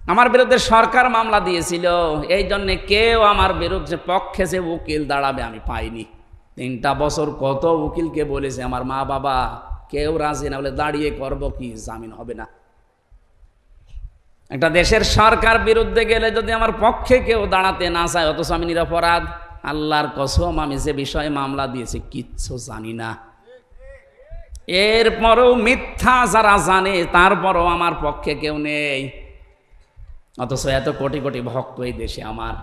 আমার বিরুদ্ধে সরকার মামলা দিয়েছিল, এই জন্য কেউ আমার বিরুদ্ধে পক্ষে যে উকিল দাঁড়াবে আমি পাইনি। 3টা বছর কত উকিলকে বলেছে, আমার মা বাবা কেউ রাজি না, বলে দাঁড়িয়ে করব কি, জামিন হবে না। একটা দেশের সরকার বিরুদ্ধে গেলে যদি আমার পক্ষে কেউ দাঁড়াতে না চায়, অথচ আমি নিরপরাধ, আল্লাহর কসম আমি যে বিষয়ে মামলা দিয়েছি কিচ্ছু জানি না। এরপরেও মিথ্যা যারা জানে, তারপরও আমার পক্ষে কেউ নেই, অথচ এত কোটি কোটি ভক্ত এই দেশে। আমার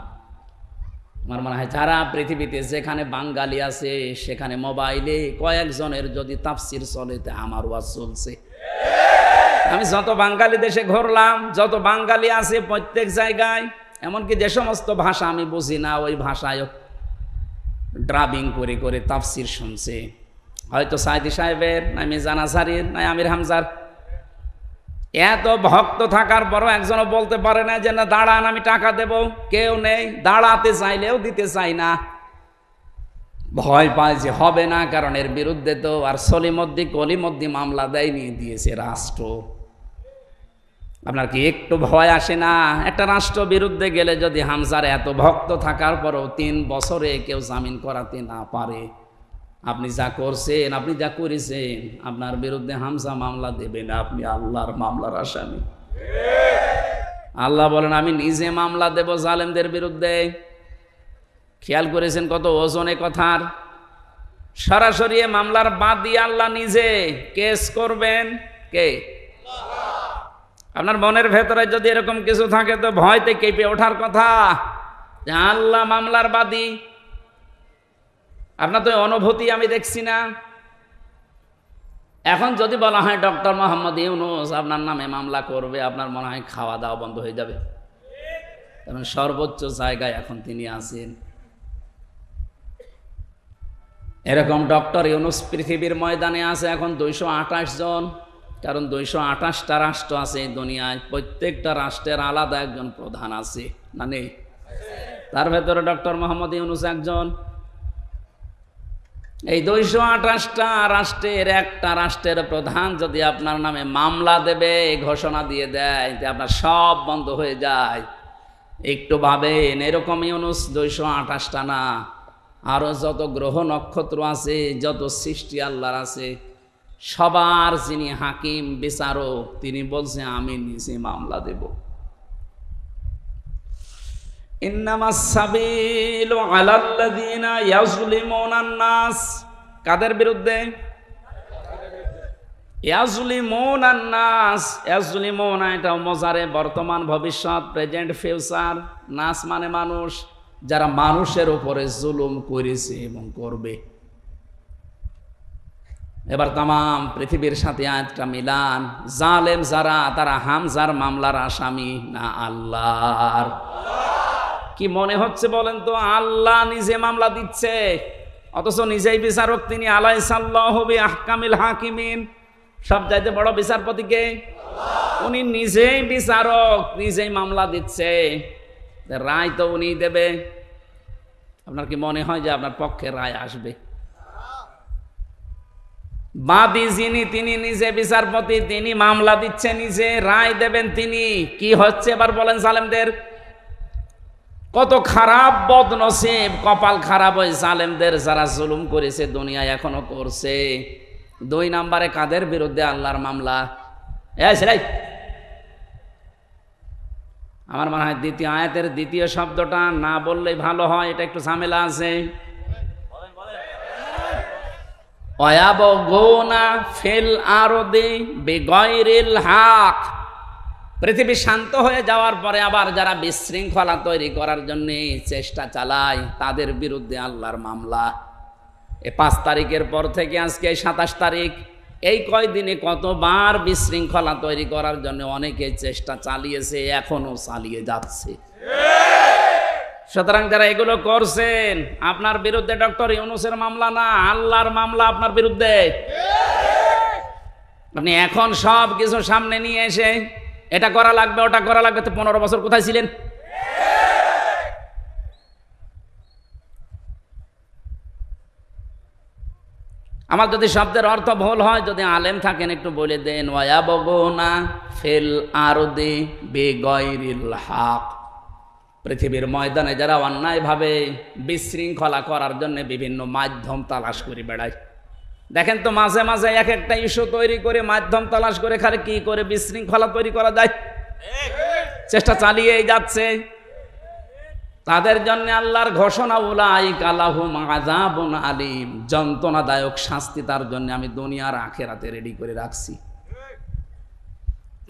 মনে হয় যারা পৃথিবীতে যেখানে বাঙালি আছে সেখানে মোবাইলে কয়েকজনের যদি তাফসির চলে, আমার ওয়াজ চলছে। আমি যত বাঙালি দেশে ঘুরলাম, যত বাঙালি আছে প্রত্যেক জায়গায়, এমনকি যে সমস্ত ভাষা আমি বুঝি না ওই ভাষায় ড্রাবিং করে করে তাফসির শুনছে। হয়তো সাইদি সাহেবের, না মিজান আজহারির, না আমির হামজার। এত ভক্ত থাকার পরও একজনও বলতে পারে না যে না দাঁড়ান আমি টাকা দেব। কেউ নেই, দাঁড়াতে চাইলেও দিতে চাই না, ভয় পায় যে হবে না, কারণ এর বিরুদ্ধে তো আর সলিমদ্দি কলিমদ্দি মামলা দেয়নি, দিয়েছে রাষ্ট্র। আপনার কি একটু ভয় আসে না? একটা রাষ্ট্র বিরুদ্ধে গেলে যদি হামজার এত ভক্ত থাকার পরও 3 বছরে কেউ জামিন করাতে না পারে, আপনি যা করছেন, আপনি যা করেছেন, আপনার বিরুদ্ধে হামজা মামলা দেবে না, আপনি আল্লাহর মামলার আসামি। আল্লাহ বলেন আমি নিজে মামলা দেব জালেমদের বিরুদ্ধে। খেয়াল করেছেন কত ওজনে কথার? সরাসরি মামলার বাদী আল্লাহ নিজে কেস করবেন। কে? আপনার মনের ভেতরে যদি এরকম কিছু থাকে তো ভয়তে কেঁপে ওঠার কথা যে আল্লাহ মামলার বাদী। আপনার তো অনুভূতি আমি দেখছি না। এখন যদি বলা হয় ডক্টর মোহাম্মদ ইউনূস আপনার নামে মামলা করবে, আপনার মনে হয় খাওয়া দাওয়া বন্ধ হয়ে যাবে। কারণ সর্বোচ্চ জায়গায় এখন তিনি আছেন। এরকম ডক্টর ইউনূস পৃথিবীর ময়দানে আছে এখন 228 জন। কারণ 228টা রাষ্ট্র আছে এই দুনিয়ায়, প্রত্যেকটা রাষ্ট্রের আলাদা একজন প্রধান আছে, না নেই? তার ভেতরে ডক্টর মোহাম্মদ ইউনূস একজন। এই 228টা রাষ্ট্রের একটা রাষ্ট্রের প্রধান যদি আপনার নামে মামলা দেবে, ঘোষণা দিয়ে দেয় যে আপনার সব বন্ধ হয়ে যায়, একটু ভাবেন। এরকম ইউনূস 228টা না, আরো যত গ্রহ নক্ষত্র আছে, যত সৃষ্টি আল্লাহর আছে, সবার যিনি হাকিম বিচারক, তিনি বলছে আমি নিজে মামলা দেব। ইন্নামাস সাবিলু আলাল্লাযিনা ইয়াজলিমুনান নাস। কাদের বিরুদ্ধে? ইয়াজলিমুনান নাস। ইয়াজলিমুনা এটা মজারে বর্তমান ভবিষ্যৎ, প্রেজেন্ট ফিউচার। নাস মানে মানুষ, যারা মানুষের উপরে জুলুম করেছে এবং করবে। এবার তামাম পৃথিবীর সাথে আয়াতটা মিলান। জালেম যারা, তারা হামজার মামলার আসামি না আল্লাহর? কি মনে হচ্ছে বলেন তো? আল্লাহ নিজে মামলা দিচ্ছে, অথচ নিজেই বিচারক তিনি। আলাইসাল্লাহু বিআহকামিল হাকিমিন। সব চাইতে বড় বিচারপতি কে? উনি নিজেই বিচারক, নিজেই মামলা দিচ্ছে, রায় তো উনি দেবে। আপনার কি মনে হয় যে আপনার পক্ষে রায় আসবে? বাদী যিনি, তিনি নিজে বিচারপতি, তিনি মামলা দিচ্ছে নিজে, রায় দেবেন তিনি। কি হচ্ছে এবার বলেন জালেমদের? কত খারাপ বদনসিব, কপাল খারাপ ওই জালেমদের যারা জুলুম করেছে, দুনিয়ায় এখনো করছে। 2 নম্বরে কাদের বিরুদ্ধে আল্লাহর মামলা? আমার মনে হয় দ্বিতীয় আয়াতের দ্বিতীয় শব্দটা না বললেই ভালো হয়, এটা একটু ঝামেলা আছে। ওয়ায়াবগুনা ফিল আরদি বিগাইরিল হক। পৃথিবী শান্ত হয়ে যাওয়ার পরে আবার যারা বিশৃঙ্খলা তৈরি করার জন্য চেষ্টা চালায়, তাদের বিরুদ্ধে আল্লাহর মামলা। 5 তারিখের পর থেকে আজকে 27 তারিখ, এই কয়দিনে কতবার বিশৃঙ্খলা তৈরি করার জন্য অনেকে চেষ্টা চালিয়েছে, এখনো চালিয়ে যাচ্ছে। সুতরাং যারা এগুলো করছেন, আপনার বিরুদ্ধে ডক্টর ইউনূসের মামলা না, আল্লাহর মামলা আপনার বিরুদ্ধে। আপনি এখন সব কিছু সামনে নিয়ে এসে এটা করা লাগবে, ওটা করা লাগবে, তো 15 বছর কোথায় ছিলেন? আমার যদি শব্দের অর্থ ভুল হয়, যদি আলেম থাকেন একটু বলে দেন। ওয়ায়াবগুনা ফিল আরদি বিগাইরিল হক, পৃথিবীর ময়দানে যারা অন্যায়ভাবে বিশৃঙ্খলা করার জন্য বিভিন্ন মাধ্যম তালাশ করে বেড়ায়। দেখেন তো মাঝে মাঝে এক একটা ইস্যু তৈরি করে মাধ্যম তালাশ করে খালি কি করে বিশৃঙ্খলা তৈরি করা যায়, চেষ্টা চালিয়েই যাচ্ছে। তাদের জন্য আল্লাহর ঘোষণা, উলাইকা লাহুম আযাবুন আলীম, যন্ত্রণাদায়ক শাস্তি তার জন্য আমি দুনিয়ার আখিরাতে রেডি করে রাখছি।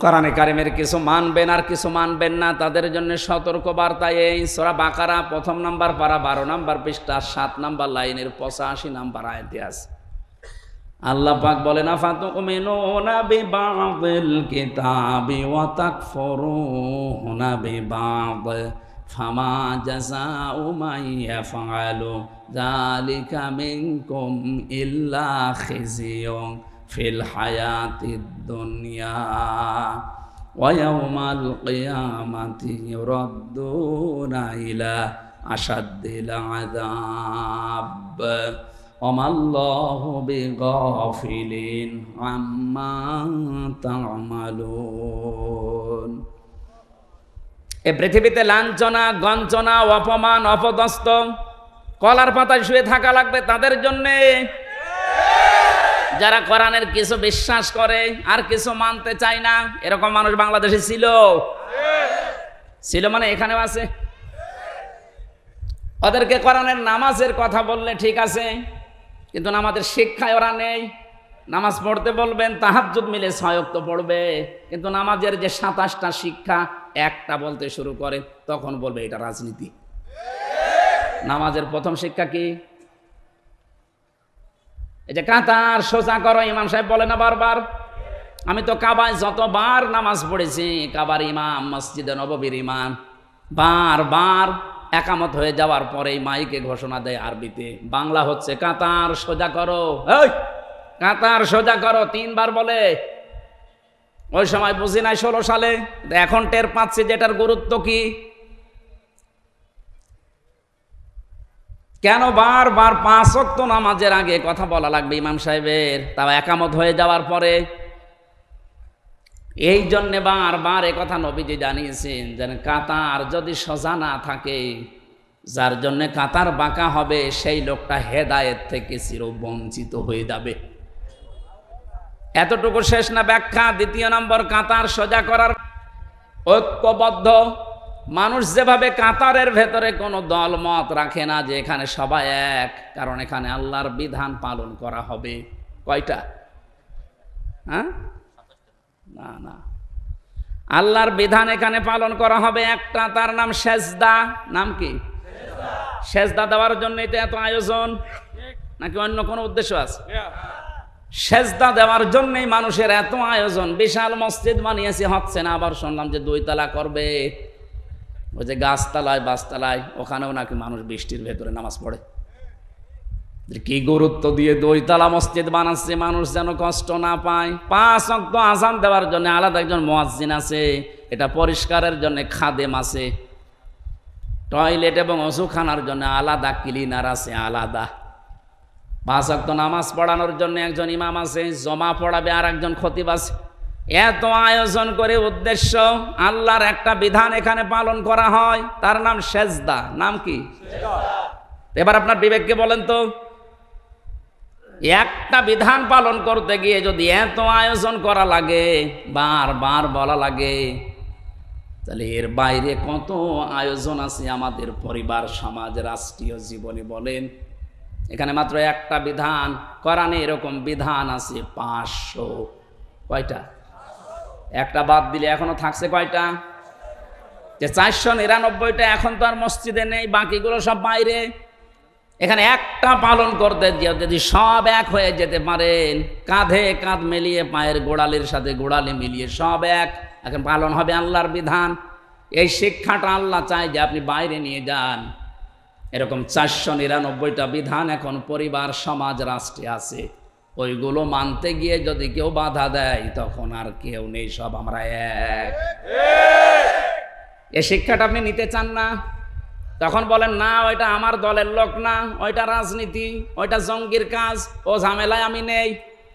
কোরআনে কারিমের কিছু মানবেন আর কিছু মানবেন না, তাদের জন্য সতর্ক বার্তা এই সূরা বাকারা ১ম নাম্বার পারা ১২ নাম্বার পৃষ্ঠা ৭ নাম্বার লাইনের ৮৫ নাম্বার আয়াতে আছে। আল্লাহ পাক বলেন, আফাতুমিনুনা বিবাযিল কিতাবি ওয়া তাকফুরুনা বিবায ফামা জাযাউ মান ইয়াফআলু যালিকা মিনকুম ইল্লা খিজিয়ুন ফিল হায়াতিদ দুনিয়া ওয়া ইয়াওমাল কিয়ামাতি ইউরাদ্দুনা ইলা আশাদ্দিল আযাব ওমাল্লাহু বিগাফিলিন আম্মা তা'মালুন। এ পৃথিবীতে লাঞ্ছনা, গঞ্জনা, অপমান, অপদস্থ, কলার পাতায় শুয়ে থাকা লাগবে তাদের জন্যে যারা কোরআনের কিছু বিশ্বাস করে আর কিছু মানতে চায় না। এরকম মানুষ বাংলাদেশে ছিল, মানে এখানেও আছে। ওদেরকে কোরআনের নামাজের কথা বললে ঠিক আছে, কিন্তু নামাজের শিক্ষায় ওরা নেই। নামাজ পড়তে বলবেন, তাহাজ্জুদ মিলে ৬ ওয়াক্ত পড়বে, কিন্তু নামাজের যে ২৭টা শিক্ষা একটা বলতে শুরু করে তখন বলবে এটা রাজনীতি। নামাজের প্রথম শিক্ষা কি? এই যে কাতার সোজা করো, ইমাম সাহেব বলে না বারবার? আমি তো কাবায় যতবার নামাজ পড়েছি, কাবার ইমাম, মসজিদে নববীর ইমাম, বারবার একামত হয়ে যাওয়ার পরেই মাইকে ঘোষণা দেয় আরবিতে, বাংলা হচ্ছে কাতার সোজা করো, এই কাতার সোজা করো, ৩ বার বলে। ওই সময় বুঝি নাই ১৬ সালে, এখন টের পাচ্ছি যেটার গুরুত্ব কি। কেন বারবার ৫ ওয়াক্ত নামাজের আগে কথা বলা লাগবে ইমাম সাহেবের, তাও একামত হয়ে যাওয়ার পরে? এই জন্যে বারবার এ কথা নবীজি জানিয়েছেন, যেন কাতার যদি সোজা না থাকে, যার জন্য কাতার বাঁকা হবে সেই লোকটা হেদায়েত থেকে চিরবঞ্চিত হয়ে যাবে। এতটুকু শেষ না ব্যাখ্যা? ২য় নম্বর, কাতার সোজা করার ঐক্যবদ্ধ মানুষ যেভাবে কাতারের ভেতরে কোনো দলমত রাখে না যে এখানে সবাই এক, কারণ এখানে আল্লাহর বিধান পালন করা হবে। কয়টা? হ্যাঁ, না, আল্লাহর বিধান এখানে পালন করা হবে একটা, তার নাম সেজদা। নাম কি? সেজদা দেওয়ার জন্য এটা এত আয়োজন, নাকি অন্য কোনো উদ্দেশ্য আছে? সেজদা দেওয়ার জন্যই মানুষের এত আয়োজন। বিশাল মসজিদ বানিয়েছে, হচ্ছে না। আবার শুনলাম যে 2 তলা করবে, ওই যে গাছতলায় বাসতলায়, ওখানেও নাকি মানুষ বৃষ্টির ভেতরে নামাজ পড়ে। কি গুরুত্ব দিয়ে 2 তলা মসজিদ বানাচ্ছে, মানুষ যেন কষ্ট না পায়। 5 ওয়াক্ত আযান দেওয়ার জন্য আলাদা একজন মুয়াজ্জিন আছে, এটা পরিষ্কারের জন্য খাদেম আছে, টয়লেট এবং ওযুখানার জন্য আলাদা ক্লিনার আছে, আলাদা। 5 ওয়াক্ত নামাজ পড়ানোর জন্য একজন ইমাম আছে, জমা পড়াবে আর একজন খতিব আছে। এত আয়োজন করে উদ্দেশ্য আল্লাহর একটা বিধান এখানে পালন করা হয়, তার নাম সেজদা। নাম কি? এবার আপনার বিবেককে বলেন তো, একটা বিধান পালন করতে গিয়ে যদি এত আয়োজন করা লাগে, বারবার বলা লাগে, তাহলে এর বাইরে কত আয়োজন আছে আমাদের পরিবার, সমাজ, রাষ্ট্রীয় জীবনে বলেন। এখানে মাত্র একটা বিধান, কোরআনে এরকম বিধান আছে 500। কয়টা? একটা বাদ দিলে এখনো থাকছে কয়টা? যে 499টা এখন তো আর মসজিদে নেই, বাকিগুলো সব বাইরে। এখানে একটা পালন করতে যদি সব এক হয়ে যেতে পারেন, কাঁধে কাঁধ মিলিয়ে, পায়ের গোড়ালির সাথে গোড়ালি মিলিয়ে সব এক, এখন পালন হবে আল্লাহর বিধান। এই শিক্ষাটা আল্লাহ চায় যে আপনি বাইরে নিয়ে যান। এরকম 499টা বিধান এখন পরিবার, সমাজ, রাষ্ট্রে আছে। ওইগুলো মানতে গিয়ে যদি কেউ বাধা দেয়, তখন আর কেউ নেই, সব আমরা এক। এই শিক্ষাটা আপনি নিতে চান না? তখন বলেন না ওইটা আমার দলের লোক না, ওইটা রাজনীতি, ওইটা জঙ্গির কাজ, ও ঝামেলায় আমি নেই,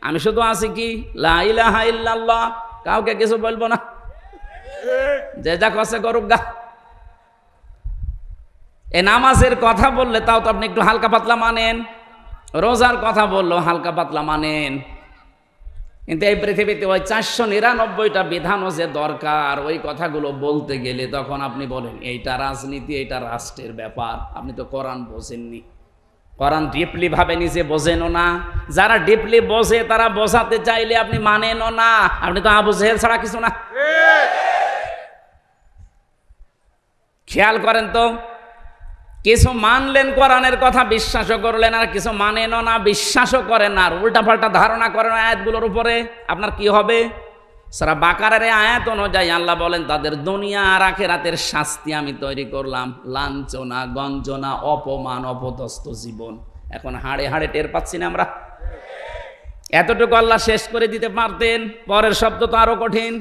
আমি শুধু আছি কি লা ইলাহা ইল্লাল্লাহ, কাউকে কিছু বলবো না, যে যা করছে করুক গা। এ নামাজের কথা বললে তাও তো আপনি একটু হালকা পাতলা মানেন, রোজার কথা বললেও হালকা পাতলা মানেন, কিন্তু এই পৃথিবীতে ওই 499টা বিধানও যে দরকার, ওই কথাগুলো বলতে গেলে তখন আপনি বলেন এইটা রাজনীতি, এইটা রাষ্ট্রের ব্যাপার। আপনি তো কোরআন বোঝেননি, কোরআন ডিপলি ভাবে নিজে বোঝেনও না, যারা ডিপলি বোঝে তারা বোঝাতে চাইলে আপনি মানেনও না, আপনি তো আবু জেহেল ছাড়া কিছু না। খেয়াল করেন তো, কিছু মানলেন কোরআনের কথা, বিশ্বাসও করলেন, আর কিছু মানেনও না, বিশ্বাসও করেন না, আর উল্টাপাল্টা ধারণা করেন আয়াতগুলোর উপরে, আপনার কি হবে? সূরা বাকারার আয়াত অনুযায়ী আল্লাহ বলেন তাদের দুনিয়া আর আখিরাতের শাস্তি আমি তৈরি করলাম, লাঞ্ছনা, গঞ্জনা, অপমান, অপদস্থ জীবন। এখন হাড়ে হাড়ে টের পাচ্ছি না আমরা? এতটুকু আল্লাহ শেষ করে দিতে পারতেন, পরের শব্দ তো আরো কঠিন।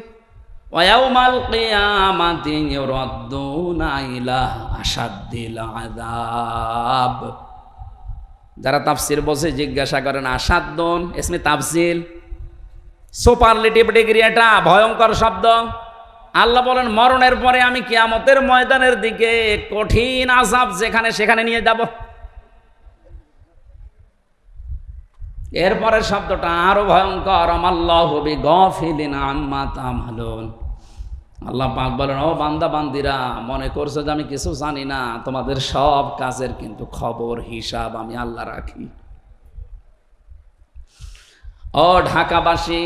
ওয়ায়াউমাল কিয়ামাতি ইউরাদ্দুনা ইলা আশাদ্দিল আযাব। যারা তাফসীর বসে জিজ্ঞাসা করেন আশাদ্দুন ইসমে তাফসীল, সুপারলেটিভ ডিগ্রি, এটা ভয়ঙ্কর শব্দ। আল্লাহ বলেন মরণের পরে আমি কিয়ামতের ময়দানের দিকে কঠিন আযাব যেখানে সেখানে নিয়ে যাব। এরপরের শব্দটা আরো ভয়ঙ্কর, আমাল্লাহু বিগাফিলিন আম্মা তা'মালুন। আল্লাহ পাক বলেন ও বান্দা বান্দিরা, মনে করছো যে আমি কিছু জানি না? তোমাদের সব কাজের কিন্তু খবর হিসাব আমি আল্লাহ রাখি। ও ঢাকাবাসী,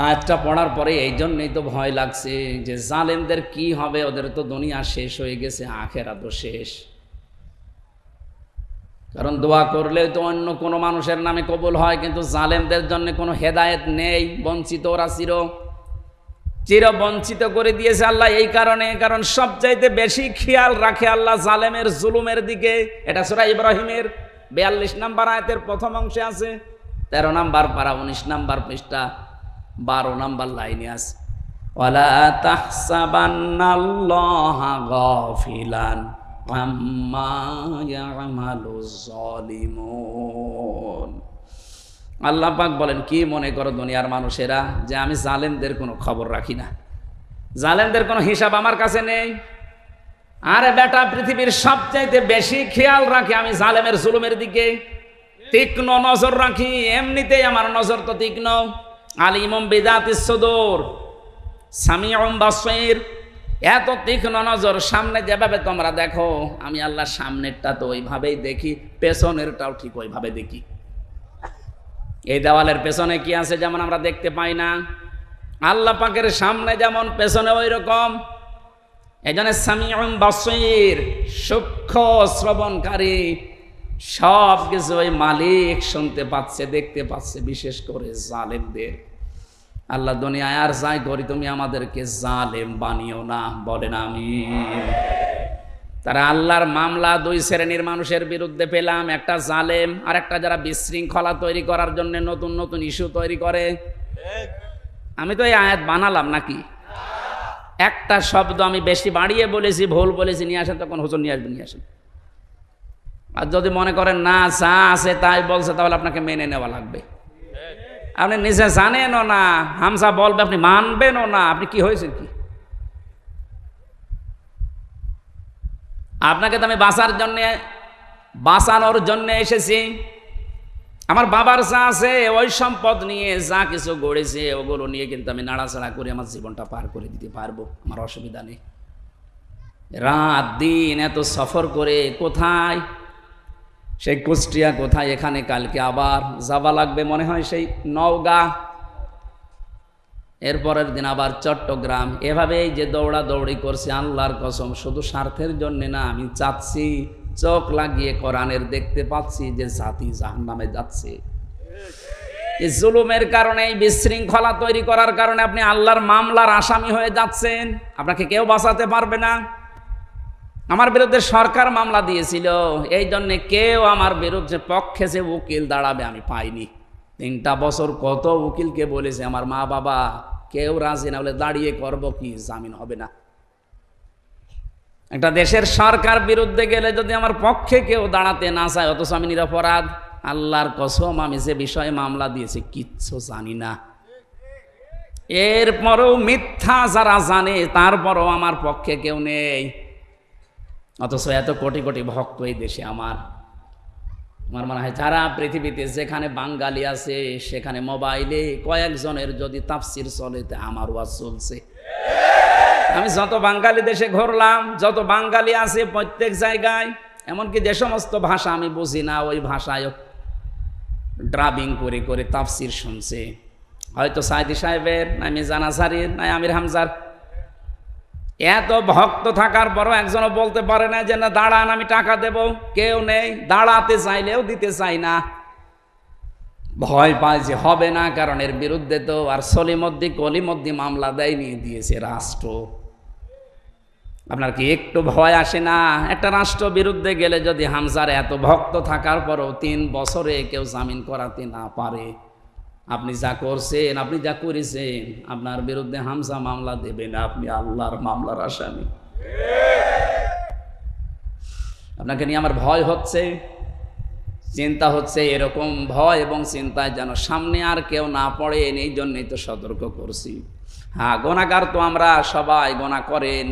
আয়াতটা পড়ার পরে এই জন্যই তো ভয় লাগছে যে জালেমদের কি হবে, ওদের তো দুনিয়া শেষ হয়ে গেছে, আখিরাতও শেষ। কারণ দোয়া করলে তো অন্য কোনো মানুষের নামে কবুল হয়, কিন্তু জালেমদের জন্য কোনো হেদায়েত নেই, বঞ্চিত, ওরা চির বঞ্চিত করে দিয়েছে আল্লাহ। এই কারণে, কারণ সবচাইতে বেশি খেয়াল রাখে আল্লাহ জালেমের জুলুমের দিকে। এটা সূরা ইব্রাহিমের 42 নম্বর আয়াতের প্রথম অংশে আছে, 13 নম্বর পারা 19 নম্বর পৃষ্ঠা 12 নম্বর লাইনে আছে, ওয়ালা তাহসাবান্নাল্লাহা গাফিলান আম্মা ইয়ামালুজ জালিমুন। আল্লাহ পাক বলেন কি মনে করো দুনিয়ার মানুষেরা যে আমি জালেমদের কোনো খবর রাখি না, জালেমদের কোনো হিসাব আমার কাছে নেই? আরে বেটা, পৃথিবীর সবচাইতে বেশি খেয়াল রাখি আমি জালেমের জুলুমের দিকে, তীক্ষ্ণ নজর রাখি। এমনিতেই আমার নজর তো তীক্ষ্ণ, আলিমুম বিযাতিস সুদূর সামিউম বাসীর। এত তীক্ষ্ণ নজর, সামনে যেভাবে তোমরা দেখো আমি আল্লাহ সামনেরটা তো ওইভাবেই দেখি, পেছনেরটাও ঠিক ওইভাবে দেখি। এই দেওয়ালের পেছনে কি আছে যেমন আমরা দেখতে পাই না, আল্লাহ পাকের সামনে যেমন পেছনে ওই রকম। এজন্য সামিউম বাসীর, সূক্ষ্ম শ্রবণকারী, সব কিছু ওই মালিক শুনতে পাচ্ছে, দেখতে পাচ্ছে, বিশেষ করে জালেমদের। আল্লাহ দুনিয়ায় আর যাই করি তুমি আমাদেরকে জালেম বানিও না, বলেন আমিন। তারা আল্লাহর মামলা দুই শ্রেণীর মানুষের বিরুদ্ধে পেলাম, একটা জালেম আর একটা যারা বিশৃঙ্খলা তৈরি করার জন্য নতুন নতুন ইস্যু তৈরি করে। আমি তো এই আয়াত বানালাম নাকি? একটা শব্দ আমি বেশি বাড়িয়ে বলেছি, ভুল বলেছি, নিয়ে আসেন, তখন হুজুর নিয়ে আসবেন, নিয়ে আসেন। আর যদি মনে করেন না যা আছে তাই বলছে, তাহলে আপনাকে মেনে নেওয়া লাগবে। আপনি নিজে জানেনও না, হামজা বলবে আপনি মানবেনও না, আপনি কি হয়েছেন কি? আপনাকে তো আমি বাঁচানোর জন্য এসেছি। আমার বাবার যা আছে ওই সম্পদ নিয়ে যা কিছু গড়েছে ওগুলো নিয়ে কিন্তু আমি নাড়াচাড়া করে আমার জীবনটা পার করে দিতে পারবো, আমার অসুবিধা নেই। রাত দিন এত সফর করে কোথায়, সেই কুষ্টিয়া, কোথায় এখানে, কালকে আবার যাওয়া লাগবে মনে হয় সেই নওগাঁ, এরপরের দিন আবার চট্টগ্রাম। এভাবেই যে দৌড়াদৌড়ি করছে, আল্লাহর কসম শুধু স্বার্থের জন্য না, আমি চাচ্ছি চোখ লাগিয়ে কোরআনের দেখতে পাচ্ছি যে জাতি জাহান্নামে যাচ্ছে। এই জুলুমের কারণে, এই বিশৃঙ্খলা তৈরি করার কারণে আপনি আল্লাহর মামলার আসামি হয়ে যাচ্ছেন, আপনাকে কেউ বাঁচাতে পারবে না। আমার বিরুদ্ধে সরকার মামলা দিয়েছিল, এই জন্য কেউ আমার বিরুদ্ধে পক্ষে যে উকিল দাঁড়াবে আমি পাইনি। 3টা বছর কত উকিলকে বলেছে, আমার মা বাবা কেউ রাজি না, বলে দাঁড়িয়ে করব কি, জামিন হবে না। একটা দেশের সরকার বিরুদ্ধে গেলে যদি আমার পক্ষে কেউ দাঁড়াতে না চায়, অথচ আমি নিরপরাধ, আল্লাহর কসম আমি যে বিষয়ে মামলা দিয়েছি কিচ্ছু জানি না, এরপরেও মিথ্যা যারা জানে তারপরও আমার পক্ষে কেউ নেই, অথচ এত কোটি কোটি ভক্ত এই দেশে আমার মনে হয় যারা পৃথিবীতে যেখানে বাঙালি আছে সেখানে মোবাইলে কয়েকজনের যদি তাফসির চলে আমার ওয়াজ চলছে। আমি যত বাঙালি দেশে ঘুরলাম, যত বাঙালি আছে প্রত্যেক জায়গায়, এমনকি যে সমস্ত ভাষা আমি বুঝি না ওই ভাষায় ড্রাবিং করে করে তাফসির শুনছে, হয়তো সাইদি সাহেবের, না মিজান আসারির, না আমির হামজার। এত ভক্ত থাকার পরও একজনও বলতে পারে না যে না দাঁড়ান আমি টাকা দেব, কেউ নেই, দাঁড়াতে চাইলেও দিতে চাই না, ভয় পায় যে হবে না, কারণ এর বিরুদ্ধে তো আর সলিমদ্দি কলিমদ্দি মামলা দেয়নি, দিয়েছে রাষ্ট্র। আপনার কি একটু ভয় আসে না? একটা রাষ্ট্র বিরুদ্ধে গেলে যদি হামজার এত ভক্ত থাকার পরও 3 বছরে কেউ জামিন করাতে না পারে, আপনি যা করছেন, আপনি যা করেছেন, আপনার বিরুদ্ধে হামজা মামলা দেবে না, আপনি আল্লাহর মামলার আসামি। আপনাকে নিয়ে আমার ভয় হচ্ছে, চিন্তা হচ্ছে, এরকম ভয় এবং চিন্তায় যেন সামনে আর কেউ না পড়ে, এই জন্যই তো সতর্ক করছি। হ্যাঁ, গুনাহগার তো আমরা সবাই, গুনাহ করেন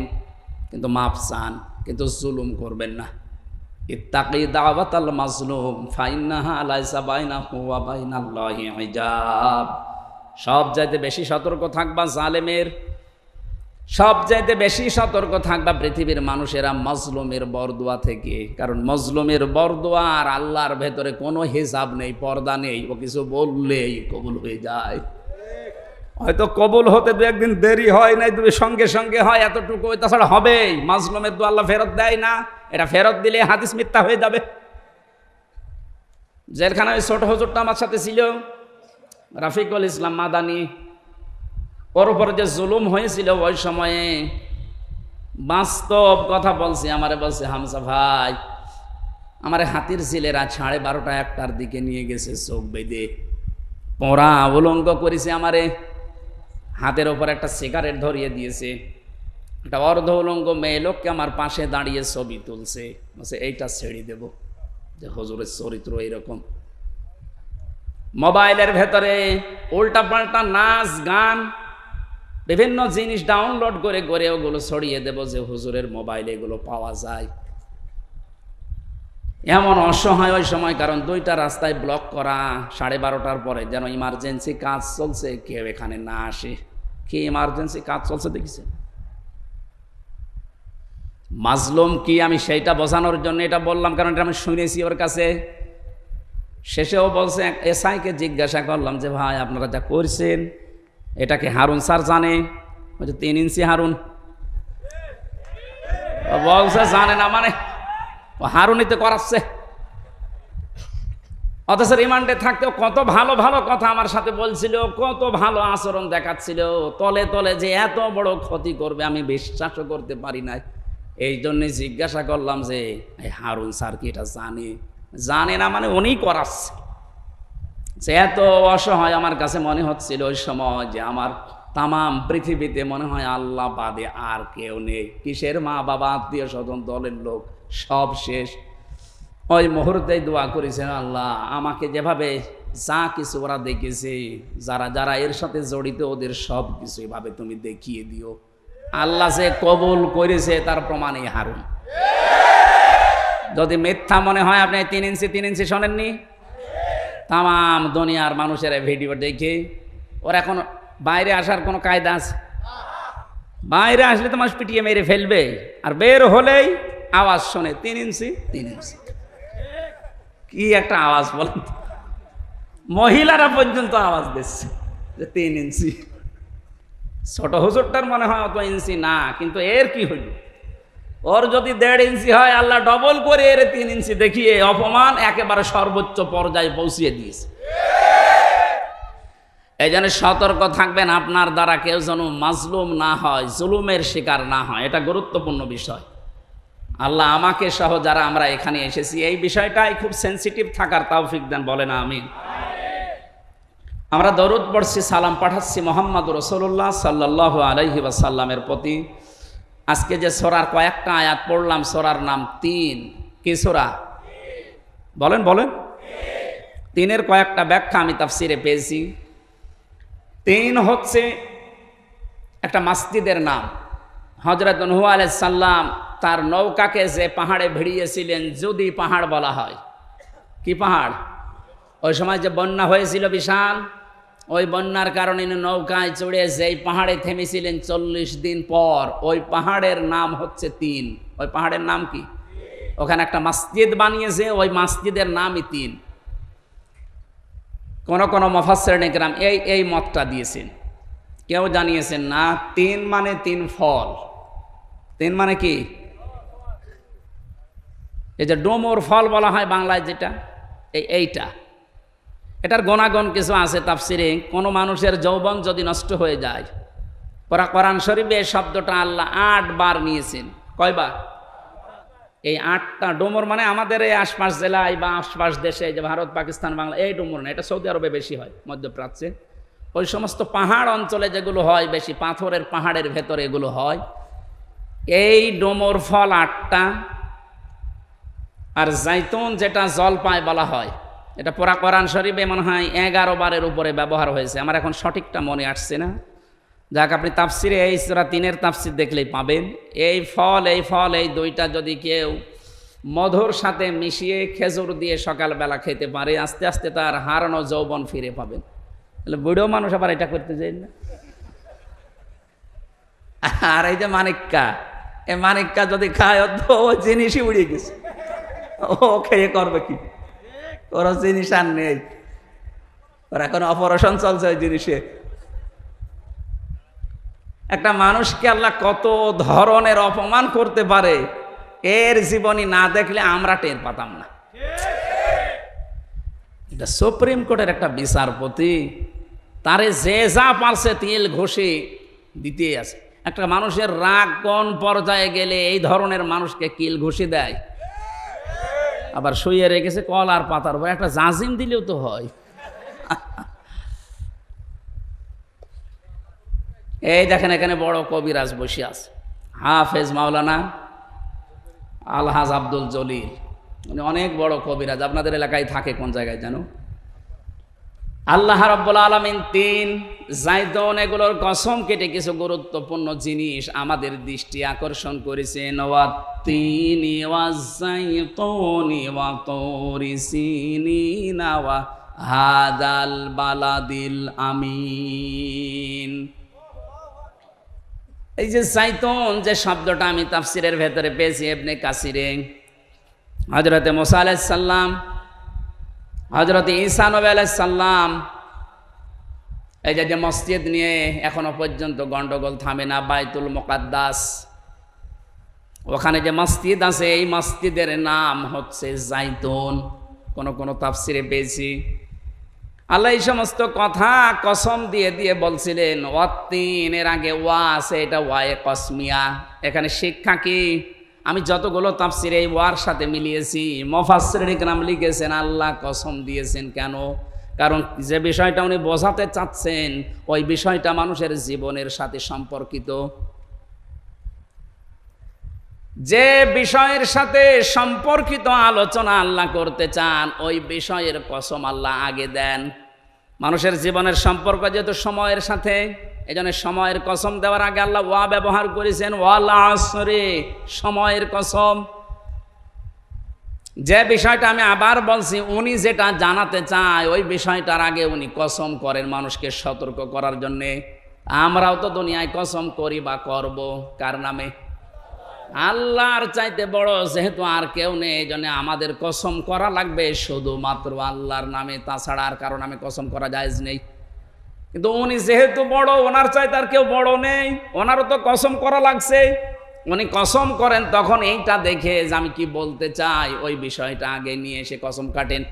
কিন্তু মাফ চান, কিন্তু জুলুম করবেন না। ইত্তাকি দাওয়াতাল মাজলুম ফাইন্নাহা লাইসা বাইনাহু ওয়া বাইনাল্লাহি হিজাব। সব চাইতে বেশি সতর্ক থাকবা জালেমের, সব চাইতে বেশি সতর্ক থাকবা পৃথিবীর মানুষেরা মাজলুমের বরদোয়া থেকে, কারণ মাজলুমের বরদোয়া আর আল্লাহর ভেতরে কোনো হিসাব নেই, পর্দা নেই, ও কিছু বললেই কবুল হয়ে যায়। হয়তো কবুল হতে 2-1 দিন দেরি হয়, নাই তুমি সঙ্গে সঙ্গে হয়, এতটুকু, তাছাড়া হবেই। মাজলুমের দোয়া আল্লাহ ফেরত দেয় না, এটা ফেরত দিলে হাদিস মিথ্যা হয়ে যাবে। জেলখানায় ওই ছোট হুজুরটা আমার সাথে ছিল, রাফিকুল ইসলাম মাদানি, ওর উপরে যে জুলুম হয়েছিল ওই সময়ে বাস্তব কথা বলছি, আমারে বলছে হামজা ভাই আমারে হাতির ছেলেরা 12:30-1টার দিকে নিয়ে গেছে, চোখ বেঁধে পড়া উলঙ্গ করেছে, আমারে হাতের ওপর একটা সিগারেট ধরিয়ে দিয়েছে, একটা অর্ধ উলঙ্গ মেয়ে লোককে আমার পাশে দাঁড়িয়ে ছবি তুলছে, বলছে এইটা ছেড়ে দেব, যে হুজুরের চরিত্র এইরকম। মোবাইলের ভেতরে উল্টা পাল্টা নাচ গান বিভিন্ন জিনিস ডাউনলোড করে করে ওগুলো ছড়িয়ে দেব, যে হুজুরের মোবাইলে এগুলো পাওয়া যায়। এমন অসহায় ওই সময়, কারণ 2টা রাস্তায় ব্লক করা, 12:30টার পরে, যেন ইমার্জেন্সি কাজ চলছে, কেউ এখানে না আসে। কি ইমার্জেন্সি কাজ চলছে দেখেছেন? মাজলুম কি আমি সেইটা বোঝানোর জন্য এটা বললাম, কারণ এটা আমি শুনেছি ওর কাছে। শেষেও বলছে, এসআইকে জিজ্ঞাসা করলাম যে ভাই আপনারা যা করছেন এটাকে হারুন স্যার জানে? বলছে 3 ইঞ্চি হারুন। বলছে জানে না মানে, হারুনই তো করাচ্ছে। অথচ রিমান্ডে থাকতেও কত ভালো ভালো কথা আমার সাথে বলছিল, কত ভালো আচরণ দেখাচ্ছিল, তলে তলে যে এত বড় ক্ষতি করবে আমি বিশ্বাসও করতে পারি নাই। এই জন্যে জিজ্ঞাসা করলাম যে হারুন স্যার কি এটা জানে? জানে না মানে উনি করাচ্ছে। যে এত অসহায় আমার কাছে মনে হচ্ছিল ওই সময়, যে আমার তামাম পৃথিবীতে মনে হয় আল্লাহ বাদে আর কেউ নেই। কিসের মা বাবা, আত্মীয় স্বজন, দলের লোক সব শেষ। ওই মুহূর্তেই দোয়া করেছেন, আল্লাহ আমাকে যেভাবে যা কিছু ওরা দেখেছে, যারা যারা এর সাথে জড়িত, ওদের সব কিছু এভাবে তুমি দেখিয়ে দিও। আল্লাহ যে কবুল করেছে তার প্রমাণই হারুন। যদি মিথ্যা মনে হয়, আপনি 3 ইঞ্চি শোনেননি? তাম দুনিয়ার মানুষের ভিডিও দেখে ওর এখন বাইরে আসার কোনো কায়দা আছে? বাইরে আসলে তো মানুষ পিটিয়ে মেরে ফেলবে, আর বের হলেই আওয়াজ শোনে 3 ইঞ্চি। কি একটা আওয়াজ বলেন! মহিলারা পর্যন্ত আওয়াজ দিচ্ছে যে 3 ইঞ্চি। ছোট হুজুরটার মনে হয় অত ইঞ্চি না, কিন্তু এর কি হইল? ওর যদি 1.5 ইঞ্চি হয়, আল্লাহ ডবল করে এর 3 ইঞ্চি দেখিয়ে অপমান একেবারে সর্বোচ্চ পর্যায়ে পৌঁছিয়ে দিয়েছে। এই জন্য সতর্ক থাকবেন, আপনার দ্বারা কেউ যেন মাজলুম না হয়, জুলুমের শিকার না হয়, এটা গুরুত্বপূর্ণ বিষয়। আল্লাহ আমাকে সহ যারা আমরা এখানে এসেছি এই বিষয়টাই খুব সেন্সিটিভ থাকার তৌফিক দেন, বলেন আমিন। আমরা দরুদ পড়ছি, সালাম পাঠাচ্ছি মোহাম্মদ রাসূলুল্লাহ সাল্লাল্লাহু আলাইহি ওয়াসাল্লামের প্রতি। আজকে যে সূরার কয়েকটা আয়াত পড়লাম, সূরার নাম ৩। কি সূরা? বলেন বলেন। ৩-এর কয়েকটা ব্যাখ্যা আমি তাফসিরে পেয়েছি। ৩ হচ্ছে একটা মসজিদের নাম। হযরত নূহ আলাইহিস সালাম তার নৌকাকে যে পাহাড়ে ভিড়িয়েছিলেন, যদি পাহাড় বলা হয়। কি পাহাড়? ওই সময় যে বন্যা হয়েছিল বিশাল, ওই বন্যার কারণে নৌকায় চড়ে যেই পাহাড়ে থেমেছিলেন 40 দিন পর, ওই পাহাড়ের নাম হচ্ছে ৩। ওই পাহাড়ের নাম কি? ওখানে একটা মসজিদ বানিয়েছে, ওই মসজিদের নামই ৩। কোন কোন মুফাসসিরিন ইকরাম এই মতটা দিয়েছেন। কেউ জানিয়েছেন না ৩ মানে ৩ ফল। ৩ মানে কি? এই যে ডোমর ফল বলা হয় বাংলায় যেটা, এইটা, এটার গুণাগুণ কিছু আছে তাফসিরে। কোনো মানুষের যৌবন যদি নষ্ট হয়ে যায়, কোরআন শরীফে এই শব্দটা আল্লাহ ৮ বার নিয়েছেন। কয়বার? এই ৮টা। ডোমর মানে আমাদের এই আশপাশ জেলায় বা আশপাশ দেশে, যে ভারত, পাকিস্তান, বাংলা, এই ডোমর না, এটা সৌদি আরবে বেশি হয়, মধ্যপ্রাচ্যে। ওই সমস্ত পাহাড় অঞ্চলে যেগুলো হয় বেশি, পাথরের পাহাড়ের ভেতরে এগুলো হয়। এই ডোমর ফল ৮টা। আর জাইতুন যেটা জলপাই বলা হয়, এটা পুরা কোরআন শরীফে মনে হয় 11 বারের উপরে ব্যবহার হয়েছে। আমার এখন সঠিকটা মনে আসছে না। যাক, আপনি তাফসিরে এই সূরা ৩-এর তাফসির দেখলেই পাবেন। এই ফল এই দুইটা যদি কেউ মধুর সাথে মিশিয়ে খেজুর দিয়ে সকালবেলা খেতে পারে, আস্তে আস্তে তার হারানো যৌবন ফিরে পাবেন। তাহলে বুড়ো মানুষ আবার এটা করতে যায় না। আর এই যে মানিক্কা, এই মানিক্কা যদি খায় তো ও জিনিসই উড়িয়ে গেছে, ও খেয়ে করবে কি? ওর জিনিস আর নেই, ওর এখন অপারেশন চলছে ওই জিনিসে। একটা মানুষকে আল্লাহ কত ধরনের অপমান করতে পারে, এর জীবনী না দেখলে আমরা টের পাতাম না। এটা সুপ্রিম কোর্টের একটা বিচারপতি, তারে যে যা পারছে তিল ঘষে দিতেই আছে। একটা মানুষের রাগ কোন পর্যায়ে গেলে এই ধরনের মানুষকে কিল ঘষে দেয়, আবার শুয়ে রেখেছে কল আর পাতার উপর, একটা জাজিম দিলেও তো হয়। এই দেখেন এখানে বড় কবিরাজ বসে আছে, হাফেজ মাওলানা আলহাজ আব্দুল জলিল। উনি অনেক বড় কবিরাজ, আপনাদের এলাকায় থাকে, কোন জায়গায় জানো? আল্লাহ রাব্বুল আলামিন ৩ জাইতুন এগুলোর কসম কেটে কিছু গুরুত্বপূর্ণ জিনিস আমাদের দৃষ্টি আকর্ষণ করেছেন। ওয়াত-তিনি ওয়াজ-জাইতুনি ওয়া তুরি সিনিনা ওয়া হাদাল বালাদিল আমিন। এই যে জাইতুন যে শব্দটা আমি তাফসিরের ভেতরে পেয়েছি ইবনে কাসিরে, হযরতে মুসা আলাইহিস সালাম, হযরত ঈসা নবী আলাইহিস সালাম, এই যে মসজিদ নিয়ে এখনো পর্যন্ত গন্ডগোল থামে না, বাইতুল মুকাদ্দাস, ওখানে যে মসজিদ আছে এই মসজিদের নাম হচ্ছে জাইতুন। কোন কোন তাফসিরে পেয়েছি আল্লাহ এই সমস্ত কথা কসম দিয়ে দিয়ে বলছিলেন। ওয়াত-তিন এর আগে ওয়া আছে, এটা ওয়ায়ে কসমিয়া। এখানে শিক্ষা কি? আমি যতগুলো তাফসিরে এই ওয়ার সাথে মিলিয়েছি, মুফাসসিরিন ইকরাম লিখেছেন আল্লাহ কসম দিয়েছেন কেন? কারণ যে বিষয়টা উনি বোঝাতে চাচ্ছেন ওই বিষয়টা মানুষের জীবনের সাথে সম্পর্কিত। যে বিষয়ের সাথে সম্পর্কিত আলোচনা আল্লাহ করতে চান ওই বিষয়ের কসম আল্লাহ আগে দেন। মানুষের জীবনের সম্পর্ক যেহেতু সময়ের সাথে, এজন্য সময়ের কসম দেওয়ার আগে আল্লাহ ওয়া ব্যবহার করেছেন, ওয়াল আসরে, সময়ের কসম। যে বিষয়টা আমি আবার বলছি, উনি যেটা জানাতে চায় ওই বিষয়টার আগে উনি কসম করেন মানুষকে সতর্ক করার জন্যে। আমরাও তো দুনিয়ায় কসম করি বা করব কার নামে? আল্লাহর চাইতে বড় যেহেতু আর কেউ নেই, এই জন্য আমাদের কসম করা লাগবে শুধুমাত্র আল্লাহর নামে, তাছাড়া আর কারো নামে কসম করা জায়েজ নেই। কিন্তু উনি যেহেতু বড়, ওনার চাইতে আর কেউ বড় নেই, ওনারও তো কসম করা লাগছে। উনি কসম করেন তখন এইটা দেখে যে আমি কি বলতে চাই ওই বিষয়টা আগে নিয়ে এসে কসম কাটেন।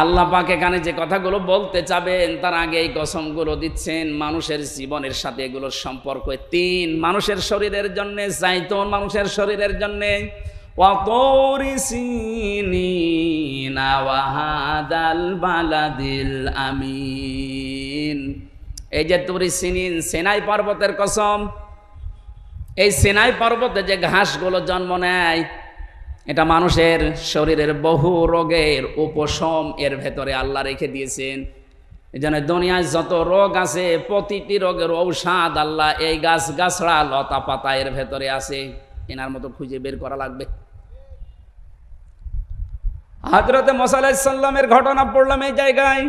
আল্লাহ পাক এখানে যে কথাগুলো বলতে চাবেন তার আগে এই কসমগুলো দিচ্ছেন। মানুষের জীবনের সাথে এগুলোর সম্পর্ক ৩। মানুষের শরীরের জন্য জাইতুন, মানুষের শরীরের জন্য ওয়া তুরি সিনিনা ওয়া হাদাল বালাদিল আমিন। এই যে তুরি সিনিন, সিনাই পর্বতের কসম, এই সিনাই পর্বতে যে ঘাসগুলো জন্ম নেয়, এটা মানুষের শরীরের বহু রোগের উপশম এর ভেতরে আল্লাহ রেখে দিয়েছেন। এই জন্য দুনিয়ায় যত রোগ আছে প্রতিটি রোগের ঔষধ আল্লাহ এই গাছ গাছড়া লতা পাতা এর ভেতরে আছে। এনার মতো খুঁজে বের করা লাগবে। হযরত মুসা আলাইহিস সালামের ঘটনা পড়লাম এই জায়গায়,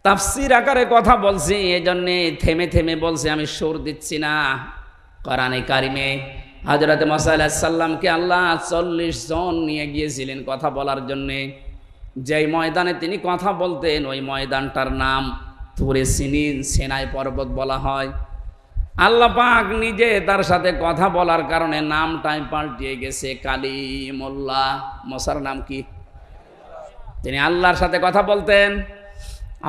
তাফসীর আকারে কথা বলছি, এই জন্যে থেমে থেমে বলছি, আমি সুর দিচ্ছি না। কোরআনে কারিমে হযরত মুসা আলাইহিস সালামকে আল্লাহ 40 জন নিয়ে গিয়েছিলেন কথা বলার জন্যে। যেই ময়দানে তিনি কথা বলতেন ওই ময়দানটার নাম তুরে সিনিন, সিনাই পর্বত বলা হয়। আল্লাহ পাক নিজে তার সাথে কথা বলার কারণে নামটাই পাল্টিয়ে গেছে কালিমুল্লাহ। মুসার নাম কি? তিনি আল্লাহর সাথে কথা বলতেন।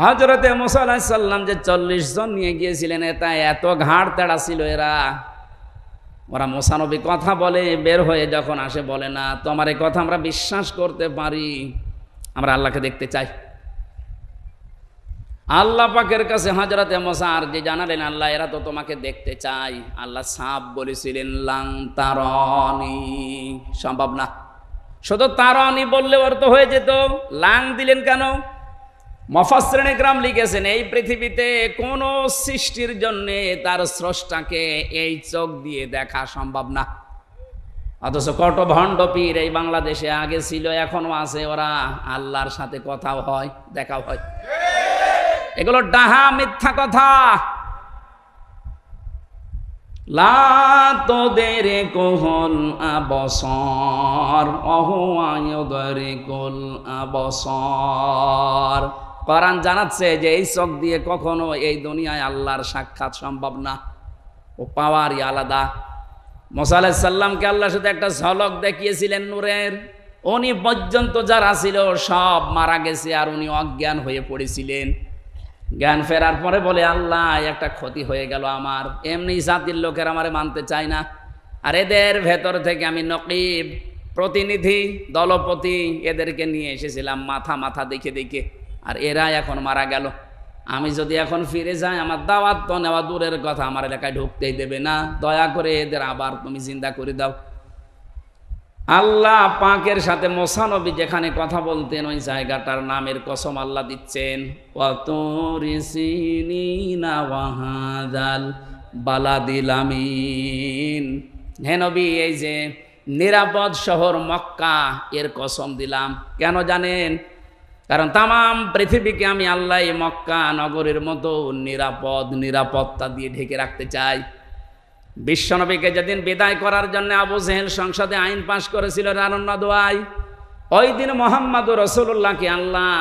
হযরতে মুসা আলাইহিস সালাম যে 40 জন নিয়ে গিয়েছিলেন, এটা এত ঘাড় তেড়া ছিল এরা। ওরা মুসা নবী কথা বলে বের হয়ে যখন আসে বলে না, তোমার এই কথা আমরা বিশ্বাস করতে পারি, আমরা আল্লাহকে দেখতে চাই। আল্লাহ পাকের কাছে হযরতে মুসা আর যে জানালেন, আল্লাহ এরা তো তোমাকে দেখতে চাই। আল্লাহ সাফ বলেছিলেন লাং তারানি, সম্ভব না। শুধু তারানি বললে অর্থ হয়ে যেত, লাং দিলেন কেন? মুফাসসিরিন ইকরাম লিখেছেন, এই পৃথিবীতে কোন সৃষ্টির জন্য তার স্রষ্টাকে এই চোখ দিয়ে দেখা সম্ভব না। অথচ কত ভণ্ড পীর এই বাংলাদেশে আগে ছিল, এখনো আছে, ওরা আল্লাহর সাথে কথাও হয়, দেখাও হয়। এগুলো ডাহা মিথ্যা কথা। লা তুদরিকুল আবসার ওয়া হুয়া ইউদরিকুল আবসার। কোরআন জানাচ্ছে যে এই চোখ দিয়ে কখনো এই দুনিয়ায় আল্লাহর সাক্ষাৎ সম্ভব না, ও পাওয়ারই আলাদা। মুসা আলাইহিস সালামকে আল্লাহ শুধু একটা ঝলক দেখিয়েছিলেন নূরের, উনি পর্যন্ত যারা ছিল সব মারা গেছে আর উনি অজ্ঞান হয়ে পড়েছিলেন। জ্ঞান ফেরার পরে বলে, আল্লাহ একটা ক্ষতি হয়ে গেল আমার, এমনি জাতির লোকের আমারে মানতে চায় না, আর এদের ভেতর থেকে আমি নকিব, প্রতিনিধি, দলপতি, এদেরকে নিয়ে এসেছিলাম মাথা মাথা দেখে দেখে, আর এরা এখন মারা গেল। আমি যদি এখন ফিরে যাই, আমার দাওয়াত তো নেওয়া দূরের কথা, আমার এলাকায় ঢুকতেই দেবে না, দয়া করে এদের আবার তুমি জিন্দা করে দাও। আল্লাহ পাকের সাথে মুসা নবী যেখানে কথা বলতেন ওই জায়গাটার নামের কসম আল্লাহ দিচ্ছেন, ওয়াতুরি সিনিনা ওয়া হাযাল বালাদিল আমিন। হে নবী, এই যে নিরাপদ শহর মক্কা, এর কসম দিলাম। কেন জানেন? কারণ তামাম পৃথিবীকে আমি আল্লাহ মক্কা নগরের মতো নিরাপত্তা দিয়ে ঢেকে রাখতে চাই। বিশ্বনবীকে যেদিন বিদায় করার জন্য আবু জেহেল সংসদে আইন পাশ করেছিল রানন্না দোয়াই, ওই দিন মুহাম্মদুর রাসূলুল্লাহকে আল্লাহ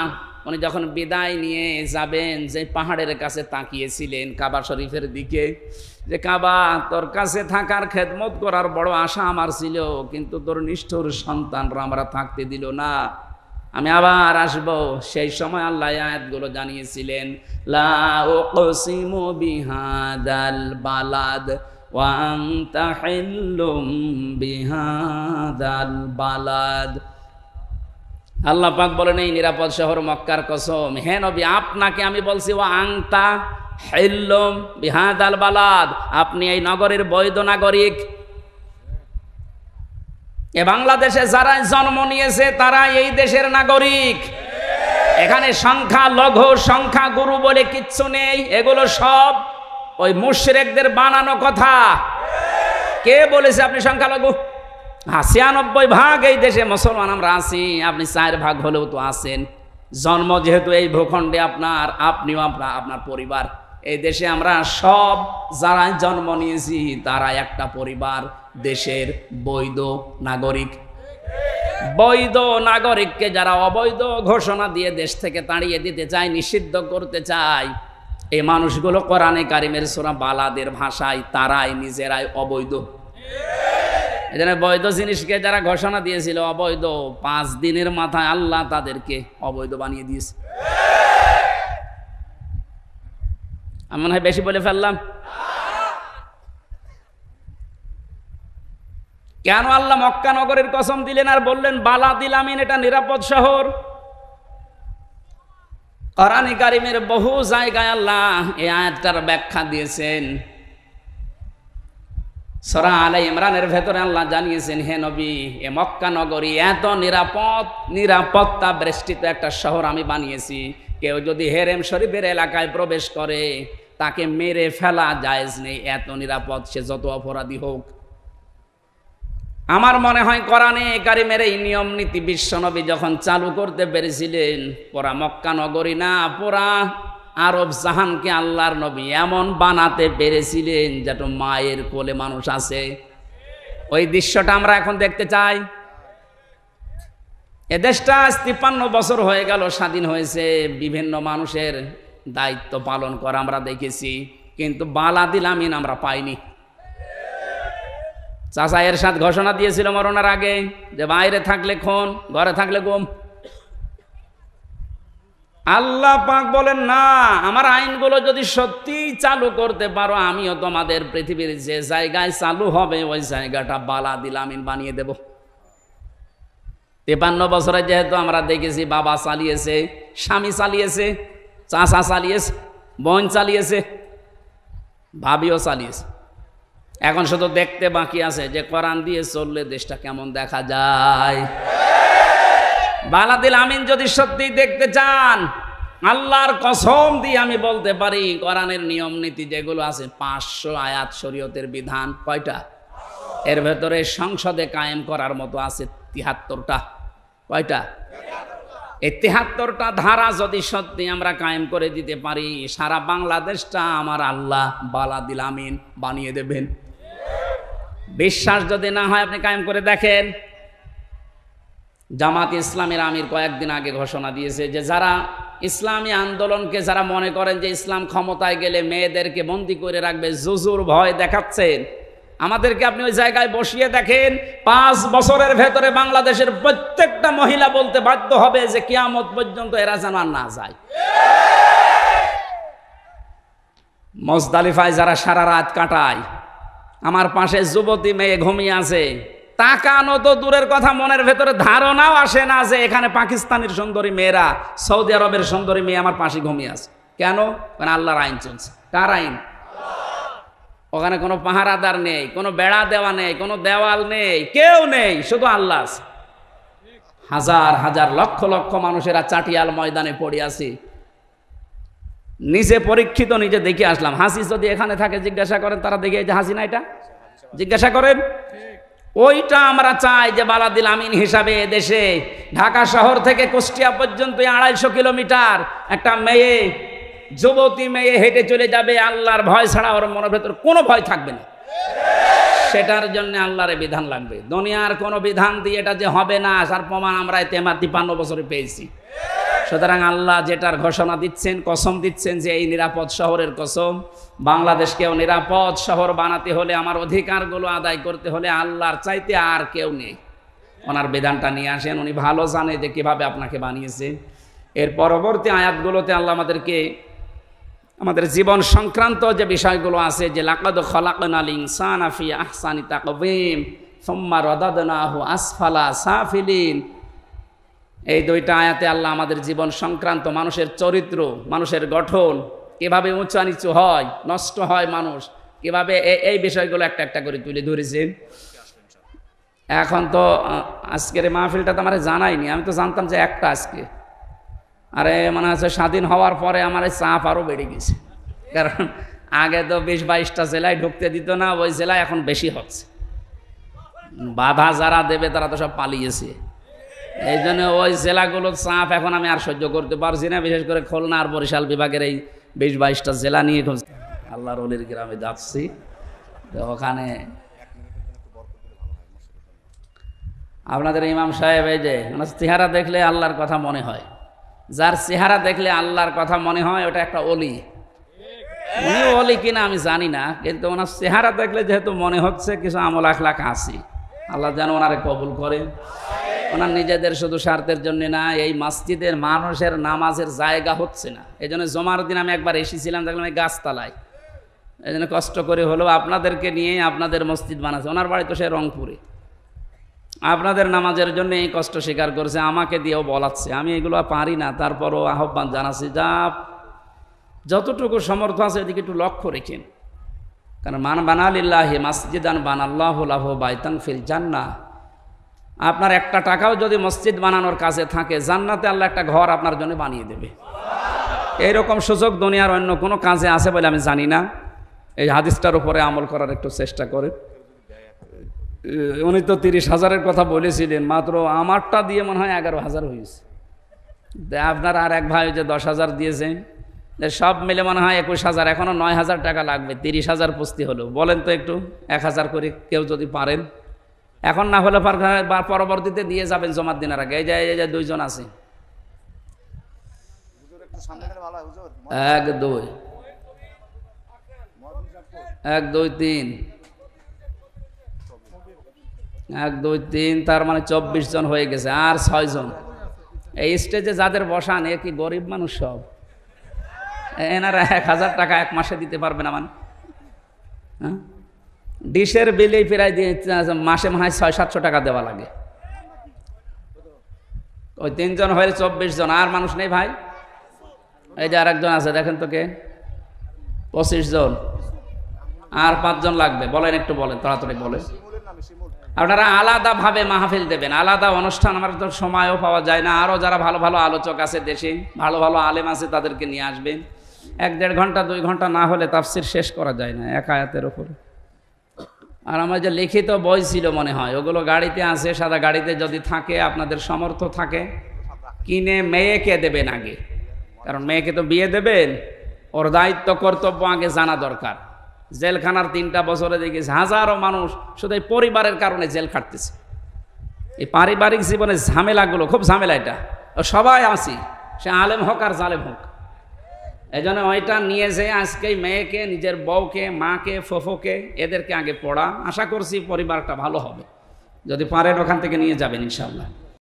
উনি যখন বিদায় নিয়ে যাবেন, যে পাহাড়ের কাছে তাকিয়েছিলেন কাবা শরীফের দিকে, যে কাবা, তোর কাছে থাকার খেদমত করার বড় আশা আমার ছিল, কিন্তু তোর নিষ্ঠুর সন্তানরা আমরা থাকতে দিল না, আমি আবার আসব। সেই সময় আল্লাহ আয়াতগুলো জানিয়েছিলেন, লা উকসিমু বিহাদাল বালাদ ওয়া আনতা হিল্লুম বিহাদাল বালাদ। আল্লাহ পাক বলেন, এই নিরাপদ শহর মক্কার কসম, হে নবী আপনাকে আমি বলছি, ওয়া আনতা হিল্লুম বিহাদাল বালাদ, আপনি এই নগরের বৈধ নাগরিক। এ বাংলাদেশে যারা জন্ম নিয়েছে তারা এই দেশের নাগরিক। এখানে সংখ্যা লঘু, সংখ্যা গুরু বলে কিচ্ছু নেই, এগুলো সব ওই মুশরিকদের বানানো কথা। কে বলেছে আপনি সংখ্যালঘু? 96% এই দেশে মুসলমান আমরা আছি, আপনি 4% হলেও তো আছেন। জন্ম যেহেতু এই ভূখণ্ডে আপনার, আপনিও আপনার পরিবার, এই দেশে আমরা সব যারা জন্ম নিয়েছি তারা একটা পরিবার, দেশের বৈধ নাগরিক। বৈধ নাগরিককে যারা অবৈধ ঘোষণা দিয়ে দেশ থেকে তাড়িয়ে দিতে চায়, নিষিদ্ধ করতে চায়, এই মানুষগুলো কোরআনে কারিমের সূরা বালাদের ভাষায় তারাই নিজেরাই অবৈধ। এজন্য বৈধ জিনিসকে যারা ঘোষণা দিয়েছিল অবৈধ, 5 দিনের মাথায় আল্লাহ তাদেরকে অবৈধ বানিয়ে দিয়েছে। আমি মনে হয় বেশি বলে ফেললাম। কেন আল্লাহ মক্কা নগরের কসম দিলেন আর বললেন বালাদিল আমিন, এটা নিরাপদ শহর? কোরআনে কারিমের বহু জায়গায় আল্লাহ এই আয়াতটার ব্যাখ্যা দিয়েছেন। সূরা আলে ইমরানের ভেতরে আল্লাহ জানিয়েছেন, হে নবী, এ মক্কা নগরী এত নিরাপত্তা বেষ্টিত একটা শহর আমি বানিয়েছি। কেউ যদি হেরেম শরীফের এলাকায় প্রবেশ করে তাকে মেরে ফেলা জায়েজ নেই, এত নিরাপদ, সে যত অপরাধী হোক। আমার মনে হয় কোরআনে কারিমের এই নিয়ম নীতি বিশ্বনবী যখন চালু করতে পেরেছিলেন, পুরা মক্কা নগরী না, পুরা আরব জাহানকে আল্লাহর নবী এমন বানাতে পেরেছিলেন যেটা মায়ের কোলে মানুষ আছে। ওই দৃশ্যটা আমরা এখন দেখতে চাই। এ দেশটা 53 বছর হয়ে গেল স্বাধীন হয়েছে, বিভিন্ন মানুষের দায়িত্ব পালন করা আমরা দেখেছি, কিন্তু বালাদিল আমিন আমরা পাইনি। চাচা এরশাদ ঘোষণা দিয়েছিল মরণের আগে যে বাইরে থাকলে খুন, ঘরে থাকলে গুম। আল্লাহ পাক বলেন, না, আমার আইনগুলো যদি সত্যি চালু করতে পারো, আমিও তোমাদের পৃথিবীর যে জায়গায় চালু হবে ওই জায়গাটা বালাদিল আমিন বানিয়ে দেব। 53 বছরে যেহেতু আমরা দেখেছি, বাবা চালিয়েছে, স্বামী চালিয়েছে, চাচা চালিয়েছে, বোন চালিয়েছে, ভাবিও চালিয়েছে। এখন শুধু দেখতে বাকি আছে যে কোরআন দিয়ে চললে দেশটা কেমন দেখা যায়। বালাদিল আমিন যদি সত্যি দেখতে চান, আল্লাহর কসম দিয়ে আমি বলতে পারি, কোরআনের নিয়ম নীতি যেগুলো আছে 500 আয়াত শরীয়তের বিধান, কয়টা? এর ভেতরে সংসদে কায়েম করার মতো আছে 73টা। কয়টা? এই 73টা ধারা যদি সত্যি আমরা কায়েম করে দিতে পারি, সারা বাংলাদেশটা আমার আল্লাহ বালাদিল আমিন বানিয়ে দেবেন। বিশ্বাস যদি না হয় আপনি কায়েম করে দেখেন। জামাত ইসলামের আমির কয়েকদিন আগে ঘোষণা দিয়েছে যে যারা ইসলামী আন্দোলনকে যারা মনে করেন যে ইসলাম ক্ষমতায় গেলে মেয়েদেরকে বন্দী করে রাখবে, জুজুর ভয় দেখাচ্ছেন, আমাদেরকে আপনি ওই জায়গায় বসিয়ে দেখেন, 5 বছরের ভেতরে বাংলাদেশের প্রত্যেকটা মহিলা বলতে বাধ্য হবে যে কিয়ামত পর্যন্ত এরা যেন আর না যায়। মুজদালিফায় যারা সারা রাত কাটায়, আমার পাশে যুবতী মেয়ে ঘুমিয়ে আছে, তাকানো তো দূরের কথা, মনের ভেতরে ধারণাও আসে না যে এখানে পাকিস্তানের সুন্দরী মেয়েরা, সৌদি আরবের সুন্দরী মেয়ে আমার পাশে ঘুমিয়ে আছে। কেন? কারণ আল্লাহর আইন চলছে। কার আইন? ওখানে কোনো পাহারাদার নেই, কোনো বেড়া দেওয়া নেই, কোনো দেওয়াল নেই, কেউ নেই, শুধু আল্লাহ আছে। হাজার হাজার লক্ষ লক্ষ মানুষেরা চাটিয়াল ময়দানে পড়ে আছে। নিজে পরীক্ষিত, নিজে দেখে আসলাম। হাসি যদি এখানে থাকে জিজ্ঞাসা করেন, তারা দেখে যে হাসি না, এটা জিজ্ঞাসা করেন। ওইটা আমরা চাই যে বালাদিল আমিন হিসাবে দেশে ঢাকা শহর থেকে কুষ্টিয়া পর্যন্ত 250 কিলোমিটার একটা মেয়ে, যুবতী মেয়ে হেঁটে চলে যাবে, আল্লাহর ভয় ছাড়া ওর মনের ভেতর কোনো ভয় থাকবে না। সেটার জন্য আল্লাহর বিধান লাগবে। দুনিয়ার কোনো বিধান দিয়ে এটা যে হবে না, তার প্রমাণ আমরা 53 বছরে পেয়েছি। সুতরাং আল্লাহ যেটার ঘোষণা দিচ্ছেন, কসম দিচ্ছেন যে এই নিরাপদ শহরের কসম, বাংলাদেশকেও নিরাপদ শহর বানাতে হলে, আমার অধিকারগুলো আদায় করতে হলে আল্লাহর চাইতে আর কেউ নেই। ওনার বিধানটা নিয়ে আসেন, উনি ভালো জানে যে কিভাবে আপনাকে বানিয়েছে। এর পরবর্তী আয়াতগুলোতে আল্লাহ আমাদেরকে আমাদের জীবন সংক্রান্ত যে বিষয়গুলো আছে, যে লাকাদ খলাকনাল ইনসানা ফি আহসানি তাকওয়িম সুম্মা রাদাদনাহু আসফালা সাফিলিন, এই 2টা আয়াতে আল্লাহ আমাদের জীবন সংক্রান্ত, মানুষের চরিত্র, মানুষের গঠন, কিভাবে উঁচা নিচু হয়, নষ্ট হয় মানুষ, কিভাবে এই বিষয়গুলো একটা একটা করে তুলে ধরেছেন। এখন তো আজকের এই মাহফিলটা তো আমার জানাইনি, আমি তো জানতাম যে একটা আজকে। আরে মনে হচ্ছে স্বাধীন হওয়ার পরে আমার এই চাপ আরও বেড়ে গেছে, কারণ আগে তো 20-22টা জেলায় ঢুকতে দিত না, ওই জেলায় এখন বেশি হচ্ছে। বাধা যারা দেবে তারা তো সব পালিয়েছে, এই জন্য ওই জেলাগুলোর চাপ এখন আমি আর সহ্য করতে পারছি না। বিশেষ করে খুলনা আর বরিশাল বিভাগের এই 20-22টা জেলা নিয়ে আল্লাহর ওলির গ্রামে যাচ্ছি, তো ওখানে আপনাদের ইমাম সাহেব, এই যে ওনার চেহারা দেখলে আল্লাহর কথা মনে হয়, যার চেহারা দেখলে আল্লাহর কথা মনে হয় ওটা একটা অলি। উনি অলি কিনা আমি জানি না, কিন্তু ওনার চেহারা দেখলে যেহেতু মনে হচ্ছে কিছু আমল আখলাক আছে, আল্লাহ যেন ওনারে কবুল করেন। ওনার নিজেদের শুধু স্বার্থের জন্য না, এই মসজিদের মানুষের নামাজের জায়গা হচ্ছে না, এই জন্য জমার দিন আমি একবার এসেছিলাম, দেখলাম এই গাছতলায়, এই জন্য কষ্ট করে হলেও আপনাদেরকে নিয়ে আপনাদের মসজিদ বানাচ্ছে। ওনার বাড়ি তো সে রংপুরে, আপনাদের নামাজের জন্য এই কষ্ট স্বীকার করছে, আমাকে দিয়েও বলাচ্ছে। আমি এগুলো পারি না, তারপরও আহ্বান জানাচ্ছি, যতটুকু সমর্থ আছে এদিকে একটু লক্ষ্য রেখেন। কারণ মান বানালিল্লাহি মাসজিদান বানাল্লাহু লাহু বাইতান ফিল জান্নাহ। আপনার একটা টাকাও যদি মসজিদ বানানোর কাজে থাকে, জান্নাতে আল্লাহ একটা ঘর আপনার জন্য বানিয়ে দেবে। এইরকম সুযোগ দুনিয়ার অন্য কোনো কাজে আছে বলে আমি জানি না। এই হাদিসটার উপরে আমল করার একটু চেষ্টা করে। উনি তো 30,000-এর কথা বলেছিলেন, মাত্র আমারটা দিয়ে মনে হয় 11,000 হয়েছে। আপনার আর এক ভাই যে 10,000 দিয়েছেন, সব মিলে মনে হয় 21,000, এখনও 9,000 টাকা লাগবে। 30,000 পুস্তি হলো। বলেন তো একটু 1,000 করে কেউ যদি পারেন, এখন না হলে পরবর্তীতে দিয়ে যাবেন জমার দিনের আগে। এই যে 2 জন আছে, 1 2 1 2 3 1 2 3, তার মানে 24 জন হয়ে গেছে। আর 6 জন এই স্টেজে যাদের বসান, এ কি গরিব মানুষ সব? এনারা 1,000 টাকা এক মাসে দিতে পারবে না? মানে হ্যাঁ, ডিশের বিলেই প্রায় মাসে মনে হয় 600-700 টাকা দেওয়া লাগে। ওই 3 জন হয়ে 24 জন। আর মানুষ নেই ভাই? এই যে আরেকজন আছে, দেখেন তো কে? 25 জন। আর 5 জন লাগবে। বলেন, একটু বলেন, তাড়াতাড়ি বলেন। আপনারা আলাদাভাবে মাহফিল দেবেন, আলাদা অনুষ্ঠান। আমার তো সময়ও পাওয়া যায় না। আরও যারা ভালো ভালো আলোচক আছে দেশে, ভালো ভালো আলেম আছে, তাদেরকে নিয়ে আসবেন। 1-1.5 ঘন্টা 2 ঘন্টা না হলে তাফসির শেষ করা যায় না এক আয়াতের উপরে। আর আমার যে লিখিত বই ছিল মনে হয়, ওগুলো গাড়িতে আছে, সাদা গাড়িতে যদি থাকে, আপনাদের সামর্থ্য থাকে, কিনে মেয়েকে দেবেন আগে। কারণ মেয়েকে তো বিয়ে দেবেন, ওর দায়িত্ব কর্তব্য আগে জানা দরকার। জেলখানার 3টা বছরে দেখেছি হাজারো মানুষ শুধু এই পরিবারের কারণে জেল খাটতেছে। এই পারিবারিক জীবনের ঝামেলাগুলো খুব ঝামেলা। এটা সবাই আসি, সে আলেম হোক আর জালেম হোক। এই জন্য ওইটা নিয়ে যে আজকে মেয়েকে, নিজের বউকে, মাকে, ফুফুকে, এদেরকে আগে পড়া। আশা করছি পরিবারটা ভালো হবে। যদি পারেন ওখান থেকে নিয়ে যাবেন ইনশাআল্লাহ।